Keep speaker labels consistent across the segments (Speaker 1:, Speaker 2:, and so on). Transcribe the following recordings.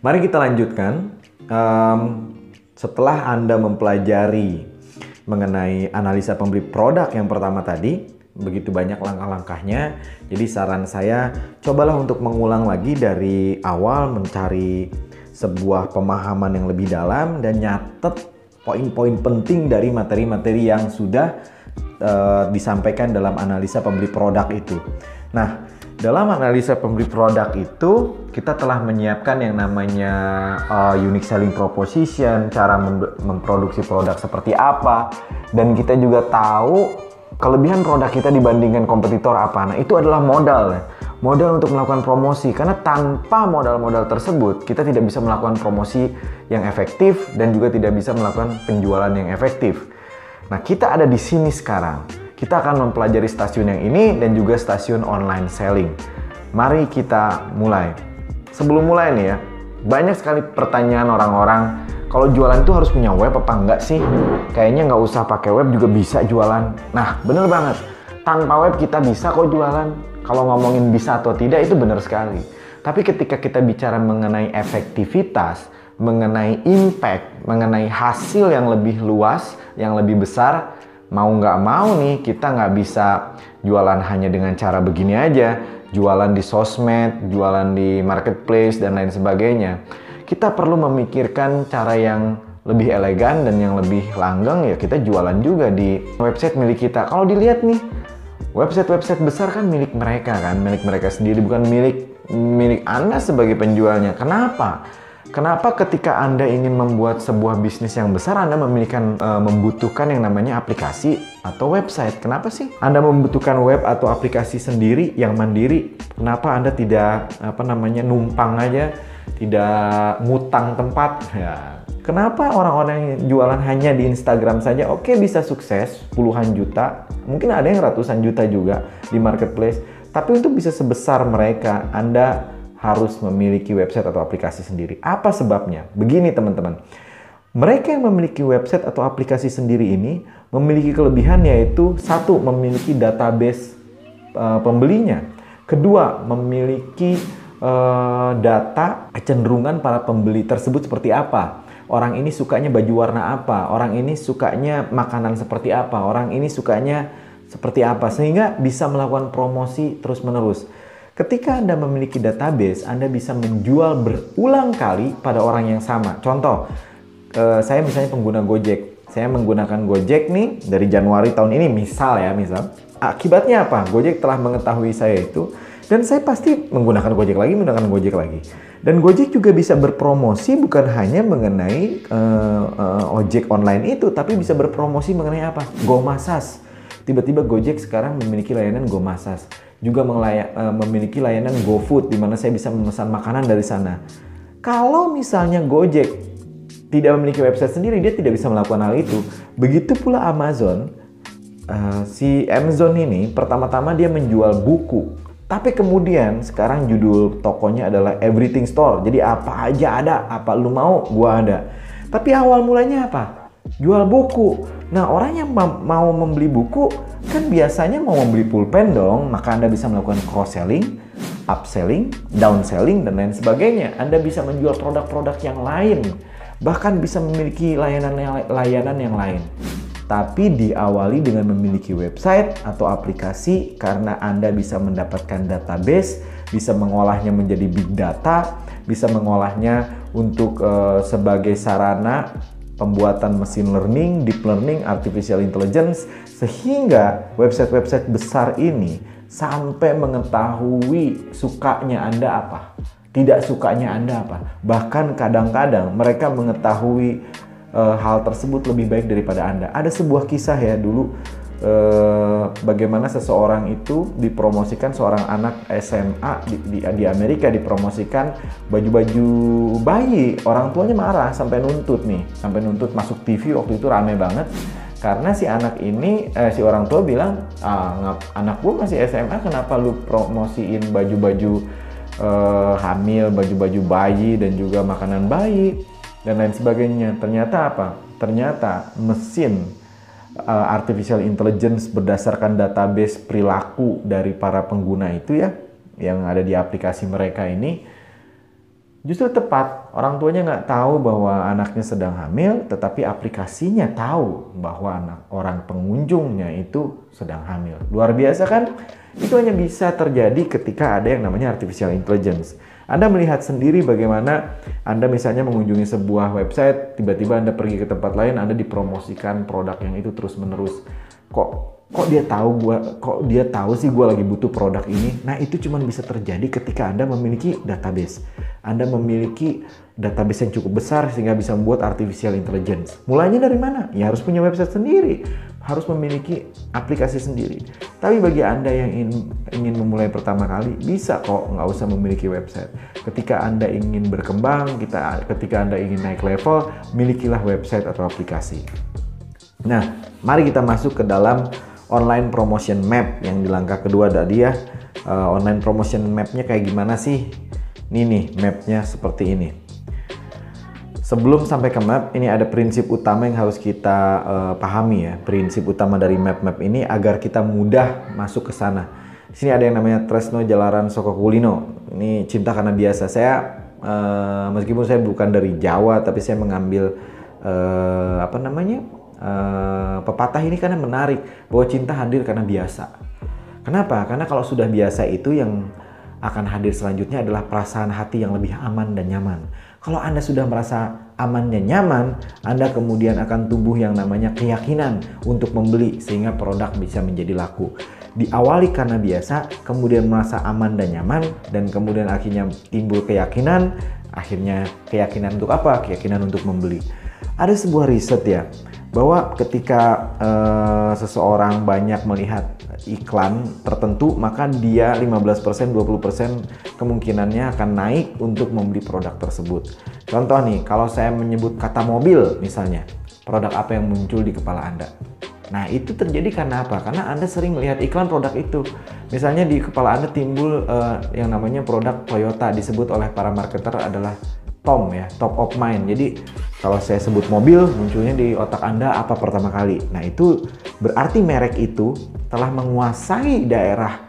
Speaker 1: Mari kita lanjutkan. Setelah Anda mempelajari mengenai analisa pembeli produk yang pertama tadi, begitu banyak langkah-langkahnya. Jadi saran saya, cobalah untuk mengulang lagi dari awal, mencari sebuah pemahaman yang lebih dalam dan nyatet poin-poin penting dari materi-materi yang sudah disampaikan dalam analisa pembeli produk itu. Nah, dalam analisa pembeli produk itu, kita telah menyiapkan yang namanya unique selling proposition, cara memproduksi produk seperti apa, dan kita juga tahu kelebihan produk kita dibandingkan kompetitor apa. Nah, itu adalah modal untuk melakukan promosi, karena tanpa modal-modal tersebut kita tidak bisa melakukan promosi yang efektif dan juga tidak bisa melakukan penjualan yang efektif. Nah, kita ada di sini sekarang. Kita akan mempelajari stasiun yang ini dan juga stasiun online selling. Mari kita mulai. Sebelum mulai nih ya, banyak sekali pertanyaan orang-orang, kalau jualan itu harus punya web apa enggak sih? Kayaknya nggak usah pakai web juga bisa jualan. Nah, bener banget. Tanpa web kita bisa kok jualan. Kalau ngomongin bisa atau tidak itu benar sekali. Tapi ketika kita bicara mengenai efektivitas, mengenai impact, mengenai hasil yang lebih luas, yang lebih besar, mau nggak mau nih kita nggak bisa jualan hanya dengan cara begini aja. Jualan di sosmed, jualan di marketplace, dan lain sebagainya. Kita perlu memikirkan cara yang lebih elegan dan yang lebih langgeng, ya kita jualan juga di website milik kita. Kalau dilihat nih, website-website besar kan milik mereka sendiri, bukan milik Anda sebagai penjualnya. Kenapa ketika Anda ingin membuat sebuah bisnis yang besar, Anda membutuhkan yang namanya aplikasi atau website? Kenapa sih Anda membutuhkan web atau aplikasi sendiri yang mandiri? Kenapa Anda tidak numpang aja, tidak ngutang tempat? Ya. Kenapa orang-orang yang jualan hanya di Instagram saja oke bisa sukses puluhan juta, mungkin ada yang ratusan juta juga di marketplace, tapi untuk bisa sebesar mereka Anda harus memiliki website atau aplikasi sendiri. Apa sebabnya? Begini teman-teman, mereka yang memiliki website atau aplikasi sendiri ini memiliki kelebihan, yaitu satu, memiliki database pembelinya, kedua, memiliki data kecenderungan para pembeli tersebut seperti apa. Orang ini sukanya baju warna apa, orang ini sukanya makanan seperti apa, orang ini sukanya seperti apa, sehingga bisa melakukan promosi terus-menerus. Ketika Anda memiliki database, Anda bisa menjual berulang kali pada orang yang sama. Contoh, saya misalnya pengguna Gojek. Saya menggunakan Gojek nih dari Januari tahun ini, misal. Akibatnya apa? Gojek telah mengetahui saya itu, dan saya pasti menggunakan Gojek lagi. Dan Gojek juga bisa berpromosi bukan hanya mengenai ojek online itu, tapi bisa berpromosi mengenai apa? GoMassage. Tiba-tiba Gojek sekarang memiliki layanan GoMassage. Juga memiliki layanan GoFood, di mana saya bisa memesan makanan dari sana. Kalau misalnya Gojek tidak memiliki website sendiri, dia tidak bisa melakukan hal itu. Begitu pula Amazon. Si Amazon ini pertama-tama dia menjual buku, tapi kemudian sekarang judul tokonya adalah Everything Store. Jadi apa aja ada, apa lu mau, gua ada. Tapi awal mulanya apa? Jual buku. Nah, orang yang mau membeli buku kan biasanya mau membeli pulpen dong, maka Anda bisa melakukan cross-selling, upselling, downselling, dan lain sebagainya. Anda bisa menjual produk-produk yang lain, bahkan bisa memiliki layanan yang lain. Tapi diawali dengan memiliki website atau aplikasi, karena Anda bisa mendapatkan database, bisa mengolahnya menjadi big data, bisa mengolahnya untuk sebagai sarana pembuatan mesin learning, deep learning, artificial intelligence, sehingga website-website besar ini sampai mengetahui sukanya Anda apa, tidak sukanya Anda apa. Bahkan kadang-kadang mereka mengetahui hal tersebut lebih baik daripada Anda. Ada sebuah kisah ya dulu, bagaimana seseorang itu dipromosikan, seorang anak SMA di Amerika dipromosikan baju-baju bayi. Orang tuanya marah sampai nuntut masuk TV. Waktu itu rame banget karena si anak ini, si orang tua bilang, anak gue masih SMA, kenapa lu promosiin baju-baju hamil, baju-baju bayi dan juga makanan bayi dan lain sebagainya. Ternyata apa? Ternyata mesin artificial intelligence berdasarkan database perilaku dari para pengguna itu ya, yang ada di aplikasi mereka ini, Justru tepat, orang tuanya nggak tahu bahwa anaknya sedang hamil, tetapi aplikasinya tahu bahwa orang pengunjungnya itu sedang hamil. Luar biasa kan? Itu hanya bisa terjadi ketika ada yang namanya artificial intelligence. Anda melihat sendiri bagaimana Anda misalnya mengunjungi sebuah website, tiba-tiba Anda pergi ke tempat lain, Anda dipromosikan produk yang itu terus-menerus. Kok dia tahu sih gue lagi butuh produk ini. Nah, itu cuma bisa terjadi ketika Anda memiliki database. Anda memiliki database yang cukup besar sehingga bisa membuat artificial intelligence. Mulainya dari mana? Ya harus punya website sendiri, harus memiliki aplikasi sendiri. Tapi bagi Anda yang ingin memulai pertama kali, bisa kok nggak usah memiliki website. Ketika Anda ingin berkembang, ketika Anda ingin naik level, milikilah website atau aplikasi. Nah, mari kita masuk ke dalam online promotion map yang di langkah kedua tadi ya. Online promotion mapnya kayak gimana sih? Ini nih mapnya seperti ini. Sebelum sampai ke map, ini ada prinsip utama yang harus kita pahami ya. Prinsip utama dari map ini agar kita mudah masuk ke sana. Di sini ada yang namanya Tresno Jalaran Sokokulino. Ini cinta karena biasa. Saya meskipun saya bukan dari Jawa, tapi saya mengambil pepatah ini karena menarik bahwa cinta hadir karena biasa. Kenapa? Karena kalau sudah biasa itu yang akan hadir selanjutnya adalah perasaan hati yang lebih aman dan nyaman. Kalau Anda sudah merasa aman dan nyaman, Anda kemudian akan tumbuh yang namanya keyakinan untuk membeli sehingga produk bisa menjadi laku. Diawali karena biasa, kemudian merasa aman dan nyaman, dan kemudian akhirnya timbul keyakinan. Akhirnya keyakinan untuk apa? Keyakinan untuk membeli. Ada sebuah riset ya, bahwa ketika seseorang banyak melihat iklan tertentu, maka dia 15%, 20% kemungkinannya akan naik untuk membeli produk tersebut. Contoh nih, kalau saya menyebut kata mobil misalnya, produk apa yang muncul di kepala Anda? Nah, itu terjadi karena apa? Karena Anda sering melihat iklan produk itu. Misalnya di kepala Anda timbul yang namanya produk Toyota, disebut oleh para marketer adalah TOM ya, top of mind. Jadi kalau saya sebut mobil, munculnya di otak Anda apa pertama kali? Nah, itu berarti merek itu telah menguasai daerah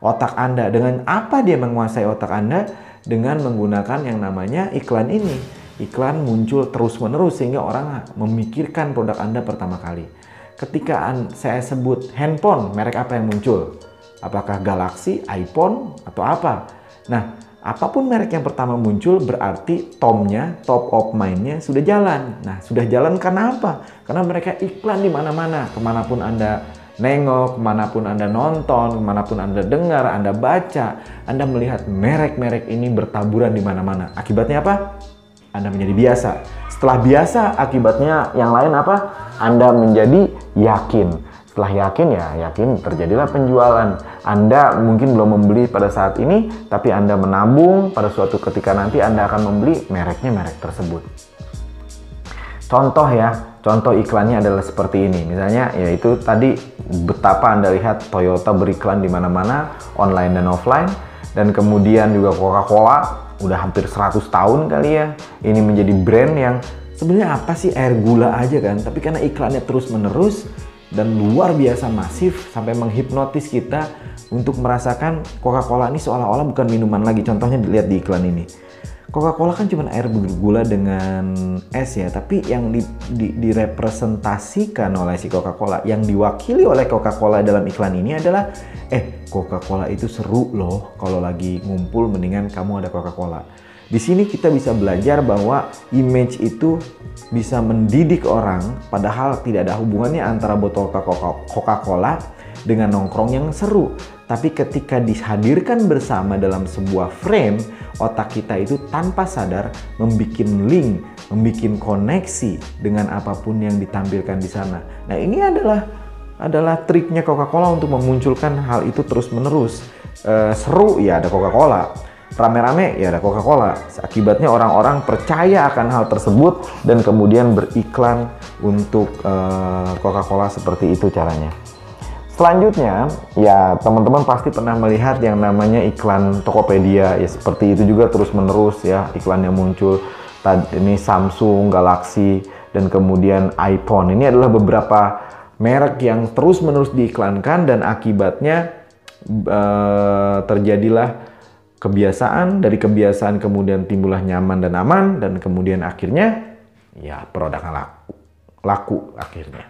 Speaker 1: otak Anda. Dengan apa dia menguasai otak Anda? Dengan menggunakan yang namanya iklan ini. Iklan muncul terus-menerus sehingga orang memikirkan produk Anda pertama kali. Ketika saya sebut handphone, merek apa yang muncul? Apakah Galaxy, iPhone, atau apa? Nah, apapun merek yang pertama muncul berarti TOM-nya, top of mind-nya sudah jalan. Nah, sudah jalan karena apa? Karena mereka iklan di mana-mana. Kemanapun Anda nengok, kemanapun Anda nonton, kemanapun Anda dengar, Anda baca, Anda melihat merek-merek ini bertaburan di mana-mana. Akibatnya apa? Anda menjadi biasa. Setelah biasa, akibatnya yang lain apa? Anda menjadi yakin. Setelah yakin terjadilah penjualan. Anda mungkin belum membeli pada saat ini, tapi Anda menabung pada suatu ketika nanti Anda akan membeli merek tersebut. Contoh iklannya adalah seperti ini. Misalnya, yaitu tadi betapa Anda lihat Toyota beriklan di mana-mana, online dan offline, dan kemudian juga Coca-Cola udah hampir 100 tahun kali ya. Ini menjadi brand yang sebenarnya apa sih, air gula aja kan, tapi karena iklannya terus-menerus dan luar biasa masif sampai menghipnotis kita untuk merasakan Coca-Cola ini seolah-olah bukan minuman lagi. Contohnya lihat di iklan ini. Coca-Cola kan cuma air bergula dengan es ya, tapi yang direpresentasikan oleh si Coca-Cola, yang diwakili oleh Coca-Cola dalam iklan ini adalah Coca-Cola itu seru loh, kalau lagi ngumpul mendingan kamu ada Coca-Cola. Di sini kita bisa belajar bahwa image itu bisa mendidik orang, padahal tidak ada hubungannya antara botol Coca-Cola dengan nongkrong yang seru. Tapi ketika dihadirkan bersama dalam sebuah frame, otak kita itu tanpa sadar membuat link, membuat koneksi dengan apapun yang ditampilkan di sana. Nah, ini adalah triknya Coca-Cola untuk memunculkan hal itu terus-menerus. Seru, ya ada Coca-Cola. Rame-rame, ya ada Coca-Cola. Akibatnya orang-orang percaya akan hal tersebut dan kemudian beriklan untuk Coca-Cola. Seperti itu caranya. Selanjutnya, ya teman-teman pasti pernah melihat yang namanya iklan Tokopedia. Ya seperti itu juga terus-menerus ya iklan yang muncul. Ini Samsung, Galaxy, dan kemudian iPhone. Ini adalah beberapa merek yang terus-menerus diiklankan dan akibatnya terjadilah kebiasaan, dari kebiasaan kemudian timbullah nyaman dan aman, dan kemudian akhirnya ya produknya laku akhirnya.